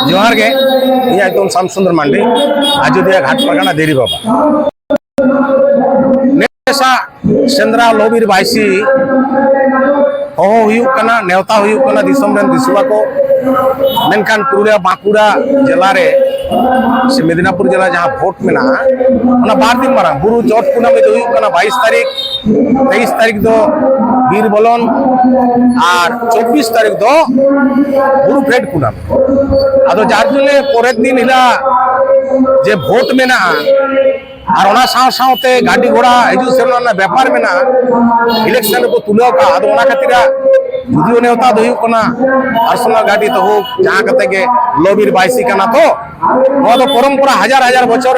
जोहार गे इया तुम शाम सुंदर मांडी अयोध्या घाट परगना देरी बाबा नेसा चंद्रा लोबीर बाईसी होना नेवता दिसम दिसुआ को मेनखान पुरुलिया बांकुड़ा जिला रे से मेदिनीपुर जिला जहाँ भोट में बार दिन मारा बुरु चौट कुनामी 22 तारीख 23 तारीख दो बीर बलन और 24 तारीख दो बुरु फेट कुनामी आदो जार जुने पोरे दिन हिला जे भोट में और साथे गाड़ी घोड़ा हजू सेना व्यापार में इलेक्शन को तुले खातिर जुदियो नेवता पर्सनल गाड़ी तो हो जहाँ के लोबीर बाईसी तो परम्परा हजार हजार बचर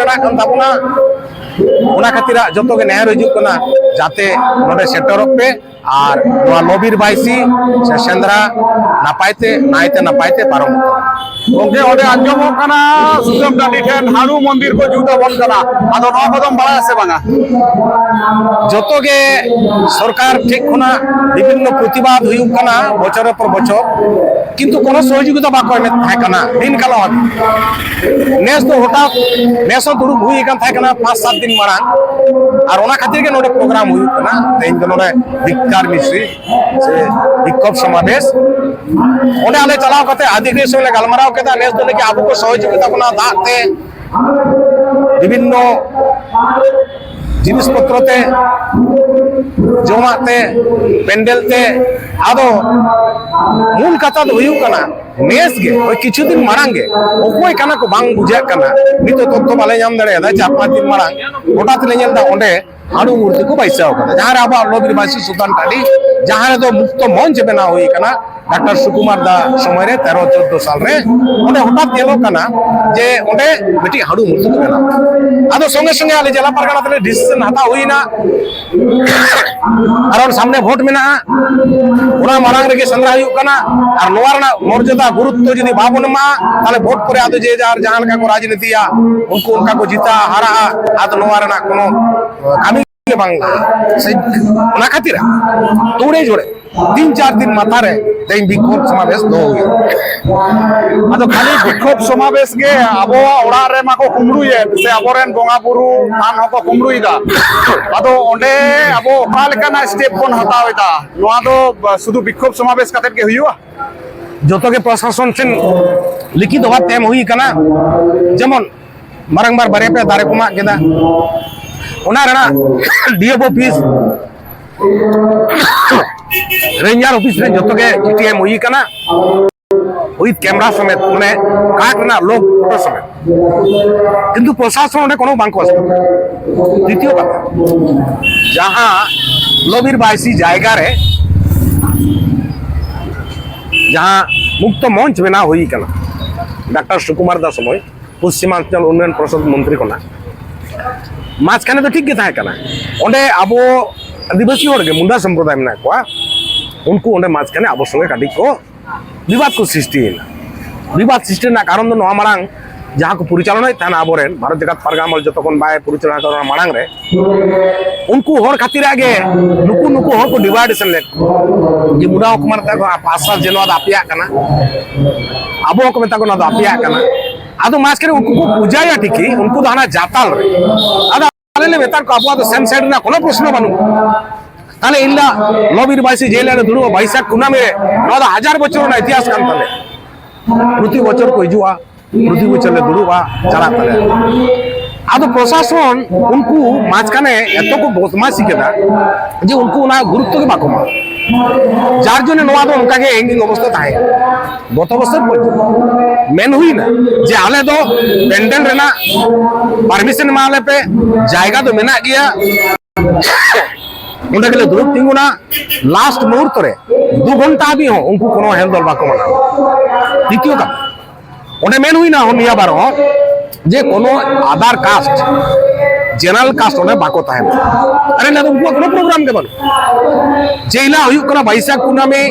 खातिर जो नेहर हजूना जाते नोडे सेटर पे और लोबीर बाईसी से सेंद्रा नापायते नायते नापायते पारम सुजम टाँडी ठेन हाड़ू मंदिर को जुटा बन बड़ा से बांगा जो सरकार ठीक होना विभिन्न प्रतिबाद बचर पर बचर किंतु कोनो सहयोगिता बाको दिन काल नेस तो हठात नेस दुड़ूब हुई 5-7 दिन मांग और खातिर के नोडे प्रोग्राम हुई तेज तो नोडे धिक्कार मिश्री से विक्षोभ समावेश ओंडे आले चलाव कते अधिकारी संगे गलमाराव केदा नेस दो लेके आबो को सहयोगिता कोना दाते विभिन्न जिनिस पत्रते जमाते पेंडलते आदो मूल कथा दो हुयु कना नेस गे ओय किछु दिन मारांगे ओकोय कना को बांग बुझा कना नितो तत्तो बाले नाम दड़े दा 4-5 दिन मारांग हठात ले नेल दा ओंडे हाड़ू मूर्ति को बैसाव कना जहां रे आबो लोबीर बाईसी सुल्तान टाँडी जहां रे दो मुक्त मंच बना हुई कना डॉक्टर सुकुमार दा समय रे 13-14 साल रे ओंडे हठात नेलो कना जे ओंडे बेटी हाड़ू मूर्ति को बना आदो संगे संगे आले जिला परगना तले डिसीजन हाता हुईना और सामने भोट में ओना मारांग रे संद्रा हुई कना और नोवारना मर्यादा गुरुत्व जदि बाबन मा ताले भोट करे आदो जे जार जहां का को राजनीतिया उनको उनका को जीता हारा आदो नोवारना कोनो कामी के बांग्ला से ओना खातिर तोड़े जोड़े 3-4 दिन माथारे तेज विक्षोभ समावेश दो आदो खाली विक्षोभ समावेश के आबो ओड़ा रे माको कुमरुये से आबोरेन बोंगा बुरु थान हको कुमरुइदा आदो ओंडे आबो ओका लेकाना स्टेप कोन हतावेदा नोआ दो शुधु विक्षोभ समावेश काते के हुइवा जोतो के प्रशासन से लिखित होवा तेम हुई कना जेमन मारंगबार बारे पे दारे कुमा केदा ओना रेना डीएफ ऑफिस रेंजर ऑफिस रे जोतो के जीटीएम हुई कना विथ कैमरा समेत माने काटना लोग फोटो समेत किंतु प्रशासन ओंडे कोनो बांको आसतो द्वितीय कथा जहां लोबीर बाईसी जायगा रे जहां मुक्त मंच बना हुई कना डॉक्टर सुकुमार दा समय पश्चिमांचल उन्नयन परिषद मंत्री कोना माझखाने तो ठीक था ओंडे आबो आदिवासी होड़ के मुंडा संप्रदाय में को उनको ओंडे माझखाने आबो संगे काटी को विवाद को सृष्टि ना कारण दो नवा मारांग जहाँ को परिचालना थाना आबोरेन भारत जगत परगामल जतखन बाय परिचालना करना मारांग रे उनको होड़ खातिर आगे नुकु नुकु होड़ को डिवाइडेशन ले जे मुंडा को मारता को पासा जेनवा दापिया कना आबो को मेता को ना दापिया कना आदो मास्कर उनको को पूजाया ठीकी उनको दाना जाताल रे आदा आले मेता को आबो तो सेम साइड ना कोनो प्रश्न बानु ताले इल्ला लोबीर बाईसी जेल रे दुरु बैसाख कुनामी रे नोदा 1000 बचर ना इतिहास कान ताले प्रति बचर को हिजुआ प्रति बचर ले दुरुवा चला ताले आदो प्रशासन उनको माझखाने एतो को बदमाशी केदा जे उनको ना गुरुत्व के बाको जार जने नोआ दो उनका के हैंगिंग अवस्था थाए गत बছর मेन हुई ना जे आले दो पेंडल रेना परमिशन माले पे जायगा तो मेना गया उनके लिए दुरुप तिंगुना लास्ट मुहूर्त रे 2 घंटा भी हो उनको कोनो हैंडल बाको मना द्वितीय का ओने मेन हुई ना हो निया बारो जे कोनो आधार कास्ट जनरल कास्ट ओने बाको ताहे अरे ना उनको कोनो प्रोग्राम के बन जेला हुई कना बैसाख कुनामी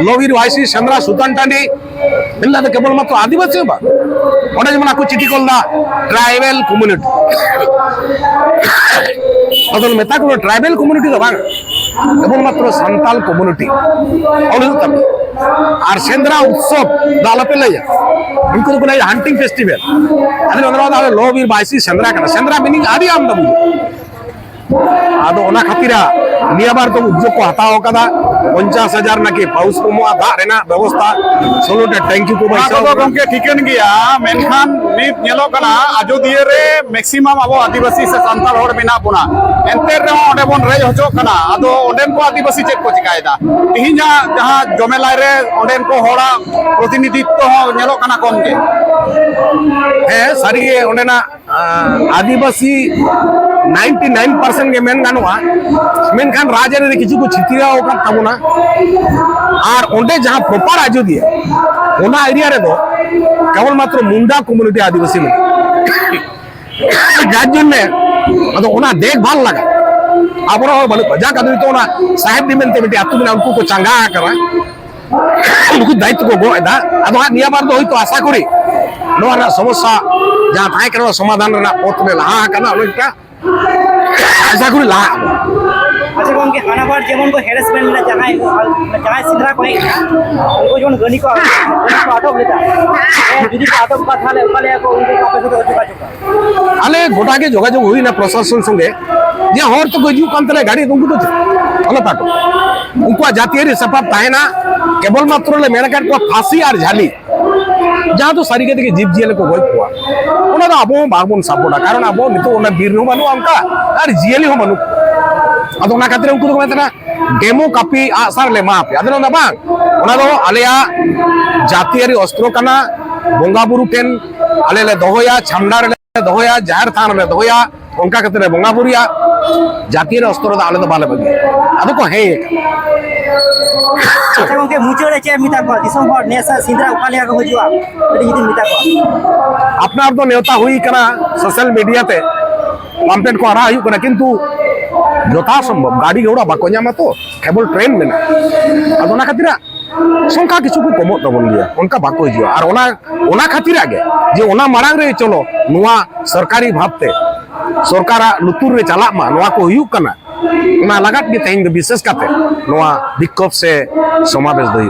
लोबीर बाईसी चंद्रा सुल्तान टाँडी इल्ला तो केवल मात्र आदिवासी बा ओने जमन आको चिठी कोलदा ट्राइबल कम्युनिटी अदल मेता को ट्राइबल कम्युनिटी दो बांग केवल मात्र संताल कम्युनिटी और और सेंद्रा उत्सव दालपे लैया उनको तो लैया हंटिंग फेस्टिवल अदर अंदर लो बीर बाइसी सेंद्रा करना सेंद्रा मीनिंग आदि आम दबु आदो ओना खातिरा निया बार तो उद्योग को हताओ कदा 50,000 नाकि पाउस को मुआ दा रेना व्यवस्था सोलोटे टैंकी को बैसा तो गमके ठीकन गया मेनखान नित नेलो कना आजोदिया रे मैक्सिमम अब आदिवासी से संताल होड़ मेना बुना एंते रे ओंडे बोन रे हजो कना आदो ओंडेन को आदिवासी चेक को चिकायदा तिहिना जहां जमेलाय रे ओंडेन को होड़ा प्रतिनिधित्व हो नेलो कना कम के है सारी ओंडेना आदिवासी 99% के मेन गानुआ मेनखान राजा रे किछु को छितिरा ओका तबुना और ओंडे जहां प्रॉपर आजोदिया ओना एरिया रे दो केवल मात्र मुंडा कम्युनिटी आदिवासी में गाजन ने अदो ओना देखभाल लगा आबरो बन बजा कदु तो ना साहेब दिमेंते बेटी आतु में उनको को चंगा करा उनको दायित्व को गोदा अदो निया बार दो होय तो आशा करी नोरा समस्या जहां थाय करो समाधान रे पथ में लहा कना ओइटा आशा करी लहा अच्छा गमके हानाबार जेमन को हेरेसमेंट ले जहां सिंधरा को उनको जोन गनी को अटक लेता जुदी को अटक का थाले ओकाले को उनको कापे से जोगा जोगा आले गोटा के जोगाजोग हुई ना प्रशासन संगे जे हर तो गजू कंतले गाड़ी उनको तो हलो ताटो उनको जातीय सफा ताहेना केवल मात्र ले मेनकाट को फांसी और झाली जहां तो सारी के जीव जियल को गई हुआ ओना तो अबो बागबन सापोडा कारण अबो नितो ओना बीर नो बानु अंका और जियली हो बानु अदो ओना खातिर उनको तो मेतना डेमो कापी आसार ले मापे अदनो ना बांग ओना दो आलेया जातीय अस्त्र कना बोंगा बुरु टेन आले ले दोहोया छमडा रे दोहोया जाहिर थान रे दोहोया उनका खातिर बोंगा बुरिया जातीय अस्त्र दा आले तो बाले बगे अदो को हे अच्छा गमके मुचोरे चे मिता को दिसम हर नेसा सिंधरा ओकाले को हजुआ एटी जदी मिता को अपना तो नेवता हुई कना सोशल मीडिया ते पंपेट को आरा हुई कना किंतु यथा संभव गाड़ी घोड़ा बाको ᱧᱟᱢᱟ तो केवल ट्रेन में अदो ना खातिर संख्या किछु को कमो तबन गया उनका बाको हिजुआ और ओना खातिर आगे जे ओना मारांग रे चलो नुआ सरकारी भाबते सरकारा लुतुर रे चला मा नुआ को हुयु कना ओना लगात के तेहिं विशेष काते नुआ विक्षोभ से समावेश दई